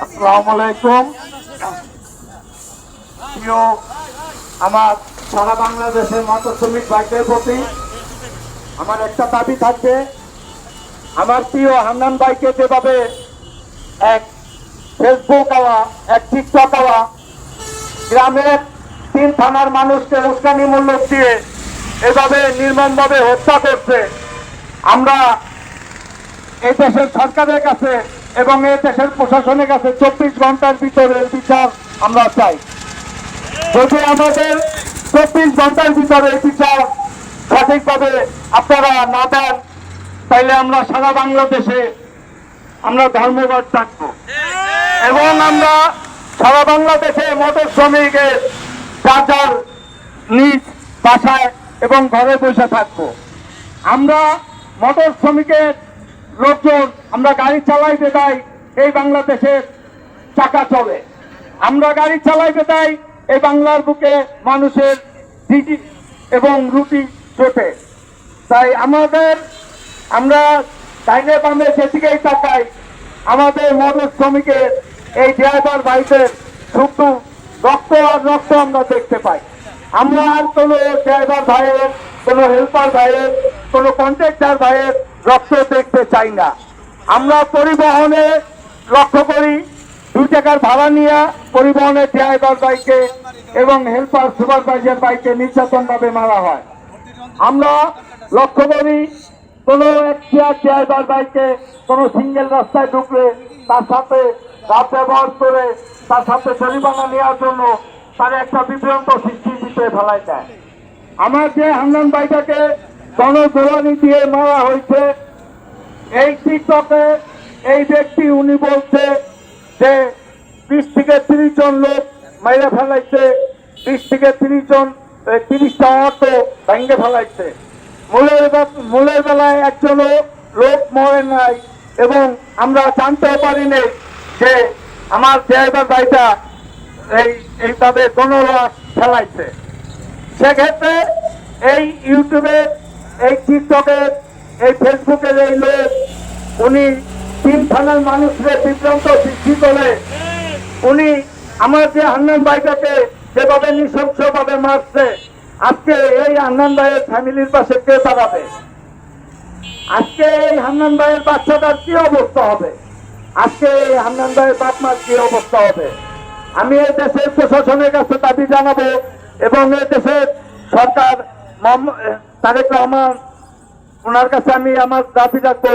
আসসালামু আলাইকুম। প্রিয় আমার সারা বাংলাদেশের মতো শ্রমিক ভাইদের প্রতি আমার একটা দাবি থাকবে, আমার প্রিয় হান্নান ভাইকে যেভাবে এক ফেসবুক আওয়া, এক টিকটক আওয়া গ্রামের 3 থানার মানুষকে উস্কানিমূলক দিয়ে এভাবে নির্মমভাবে হত্যা করছে, আমরা এই দেশের সরকারের কাছে এবং এই দেশের প্রশাসনের কাছে 24 ঘন্টার ভিতরে বিচার আমরা চাই। যদি আমাদের 24 ঘন্টার ভিতরে বিচার সঠিকভাবে আপনারা না দেন, তাইলে আমরা সারা বাংলাদেশে আমরা ধর্মঘট থাকবো এবং আমরা সারা বাংলাদেশে মোটর শ্রমিকের যার যার নিজ বাসায় এবং ঘরে বসে থাকবো। আমরা মোটর শ্রমিকের লোকজন আমরা গাড়ি চালাইতে দেয়, এই বাংলাদেশের চাকা চলে। আমরা গাড়ি চালাইতে দেয়, এই বাংলার বুকে মানুষের রুটি এবং রুটি চোটে। তাই আমরা ডাইনে বামে যেদিকেই তাকাই, আমাদের মোটর শ্রমিকের এই ড্রাইভার ভাইদের শুধু রক্ত আর রক্ত আমরা দেখতে পাই। আমরা আর কোনো ড্রাইভার ভাইয়ের, কোনো হেল্পার ভাইয়ের, কোনো কন্ট্রাক্টর ভাইয়ের রক্ত দেখতে চাই না। আমরা পরিবহনে লক্ষ্য করি 2 টাকার ভাড়া নিয়ে পরিবহনের ড্রাইভার ভাইকে এবং হেল্পার সুপারভাইজার ভাইকে নির্যাতনভাবে মারা হয়। আমরা লক্ষ্য করি কোনো ড্রাইভার ভাইকে কোনো সিঙ্গেল রাস্তায় ঢুকলে তার সাথে রাত ব্যবহার করে তার সাথে জরিমানা নেওয়ার জন্য তার একটা বিভ্রান্ত সৃষ্টি দিতে ফেলাই দেয়। আমার যে হান্নান ভাইটাকে গণজোলানি দিয়ে মারা হয়েছে, এই টিকটকে এই ব্যক্তি উনি বলছে যে 20 থেকে 30 জন লোক মাইরা ফেলাইছে, 20 থেকে 30 জন 30টা অটো ভেঙে ফেলাইছে। মূলের বেলায় একজনও লোক মরে নাই এবং আমরা জানতে পারিনি যে আমার ড্রাইভার ভাইটা এইভাবে গণরস ফেলাইছে। সেক্ষেত্রে এই ইউটিউবে, এই টিকটকে, এই ফেসবুকের এই লোক উনি 3 থানার মানুষকে বিভ্রান্ত সৃষ্টি করে উনি আমার যে হান্নান ভাইটাকে যেভাবে নৃশংসভাবে মারছে, আজকে এই হান্নান ভাইয়ের ফ্যামিলির পাশে কে দাঁড়াবে? আজকে এই হান্নান ভাইয়ের বাচ্চাটার কি অবস্থা হবে? আজকে এই হান্নান ভাইয়ের বাপ মার কি অবস্থা হবে? আমি এই দেশের প্রশাসনের কাছে দাবি জানাবো এবং এই দেশের সরকার তারেক রহমান, ওনার কাছে আমি আমার দাবি রাখবো